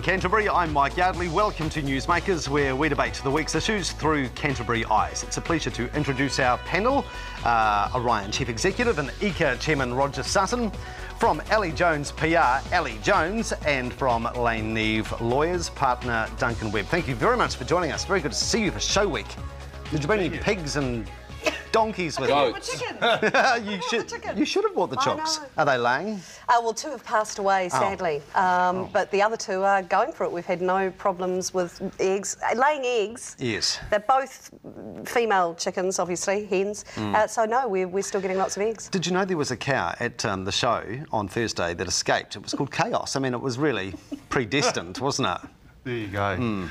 Canterbury, I'm Mike Yardley. Welcome to NewsMakers, where we debate the week's issues through Canterbury eyes. It's a pleasure to introduce our panel. Orion Chief Executive and ICA Chairman Roger Sutton, from Ali Jones PR, Ali Jones, and from Lane Neve Lawyers, partner Duncan Webb. Thank you very much for joining us. Very good to see you for show week. Did you bring any pigs and donkeys with you? You should have bought the chooks. Are they laying? Well, 2 have passed away, sadly. But the other 2 are going for it. We've had no problems with eggs. Laying eggs. Yes. They're both female chickens, obviously, hens. So no, we're still getting lots of eggs. Did you know there was a cow at the show on Thursday that escaped? It was called Chaos. I mean, it was really predestined, wasn't it? There you go.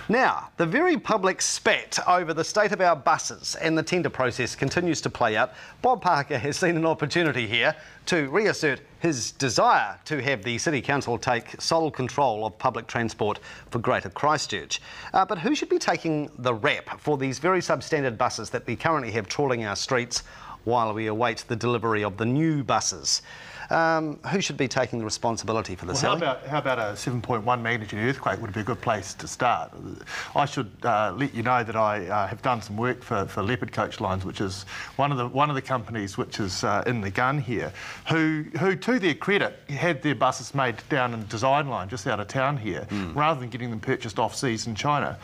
Now, the very public spat over the state of our buses and the tender process continues to play out. Bob Parker has seen an opportunity here to reassert his desire to have the City Council take sole control of public transport for Greater Christchurch. But who should be taking the rap for these very substandard buses that we currently have trawling our streets while we await the delivery of the new buses? Who should be taking the responsibility for this? Well, how about a 7.1 magnitude earthquake would be a good place to start. I should let you know that I have done some work for Leopard Coach Lines, which is one of the companies which is in the gun here, who to their credit had their buses made down in Design Line just out of town here, rather than getting them purchased off seas in China.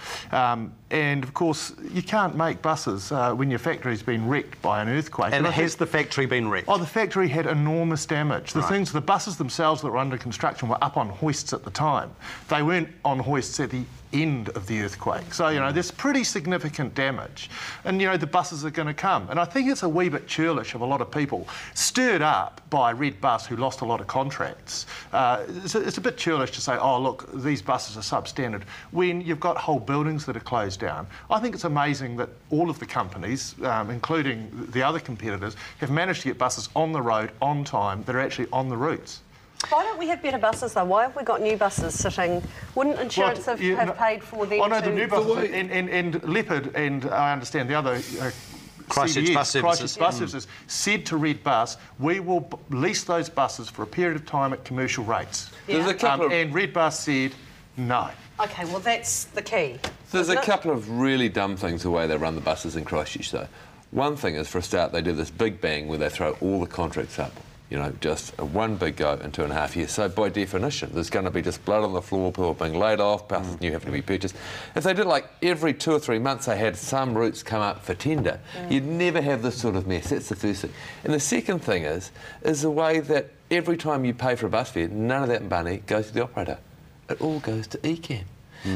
And of course, you can't make buses when your factory's been wrecked by an earthquake. And has the factory been wrecked? Oh, the factory had enormous damage. The buses themselves that were under construction were up on hoists at the time. They weren't on hoists at the end of the earthquake. So, you know, there's pretty significant damage. And, you know, the buses are going to come. And I think it's a wee bit churlish of a lot of people, stirred up by Red Bus, who lost a lot of contracts. It's a bit churlish to say, oh, look, these buses are substandard, when you've got whole buildings that are closed down. I think it's amazing that all of the companies, including the other competitors, have managed to get buses on the road, on time, that are actually on the routes. Why don't we have better buses, though? Why have we got new buses sitting? Wouldn't insurance have paid for them? Oh, no, the new buses, and Leopard, and I understand the other... Christchurch Bus Services said to Red Bus, we will lease those buses for a period of time at commercial rates. And Red Bus said, no. OK, well, that's the key. There's a couple of really dumb things the way they run the buses in Christchurch, though. One thing is, for a start, they do this big bang where they throw all the contracts up. You know, just one big go in 2.5 years. So by definition, there's going to be just blood on the floor, people being laid off, buses new having to be purchased. If they did like every 2 or 3 months, they had some routes come up for tender, you'd never have this sort of mess. That's the first thing. And the second thing is the way that every time you pay for a bus fare, none of that money goes to the operator. It all goes to ECAM.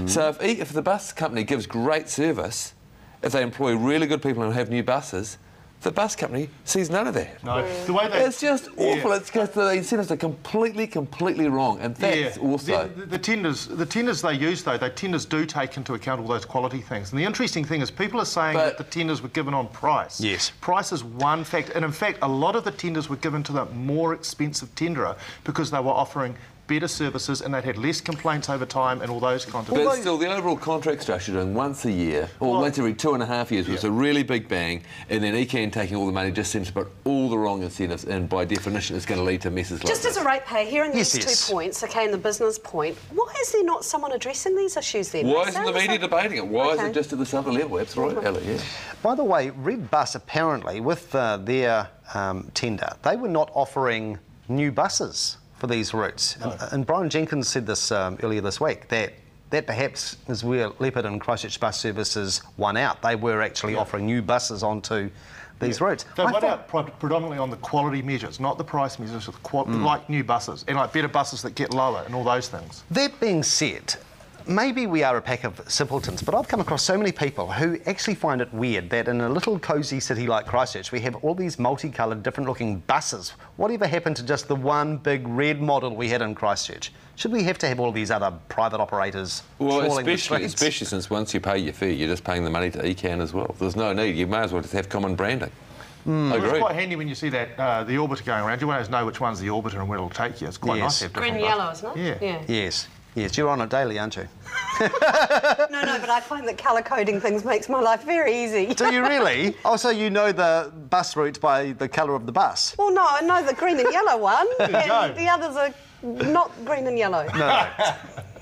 So if the bus company gives great service, if they employ really good people and have new buses, the bus company sees none of that. No, the way they... It's just awful. It's because the incentives are completely wrong, and that's also... The tenders they use, though, the tenders do take into account all those quality things. And the interesting thing is people are saying that the tenders were given on price. Yes. Price is one factor, and in fact, a lot of the tenders were given to the more expensive tenderer because they were offering better services and they'd had less complaints over time and all those kinds of things. But still, the overall contract structure doing once a year, or once every 2.5 years, was a really big bang, and then ECAN taking all the money just seems to put all the wrong incentives, and by definition it's going to lead to messes like Just this. as a ratepayer, hearing these 2 points, OK, and the business point, why is there not someone addressing these issues then? Why isn't the media debating it? Why is it just at this other level? That's right, Ellie, yeah. By the way, Red Bus apparently, with their tender, they were not offering new buses for these routes. No. And Brian Jenkins said this earlier this week, that perhaps is where Leopard and Christchurch Bus Services won out. They were actually offering new buses onto these routes. They won out predominantly on the quality measures, not the price measures, like new buses, and like better buses that get lower and all those things. That being said, maybe we are a pack of simpletons, but I've come across so many people who actually find it weird that in a little cosy city like Christchurch, we have all these multicoloured, different-looking buses. Whatever happened to just the one big red model we had in Christchurch? Should we have to have all these other private operators trawling the streets? Especially since once you pay your fee, you're just paying the money to ECAN as well. There's no need. You may as well just have common branding. I agree. It's quite handy when you see that the orbiter going around. You won't know which one's the orbiter and where it'll take you. It's quite nice to have different green and yellow, isn't it? Yeah. Yes. Yes, you're on it daily, aren't you? No, but I find that colour coding things makes my life very easy. Do you really? Oh, so you know the bus route by the colour of the bus? Well, no, I know the green and yellow one, and the others are not green and yellow. No.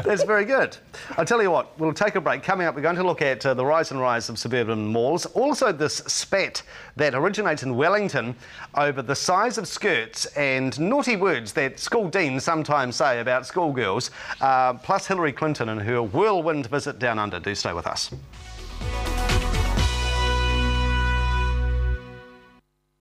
That's very good. I'll tell you what, we'll take a break. Coming up, we're going to look at the rise and rise of suburban malls. Also this spat that originates in Wellington over the size of skirts and naughty words that school deans sometimes say about schoolgirls, plus Hillary Clinton and her whirlwind visit down under. Do stay with us.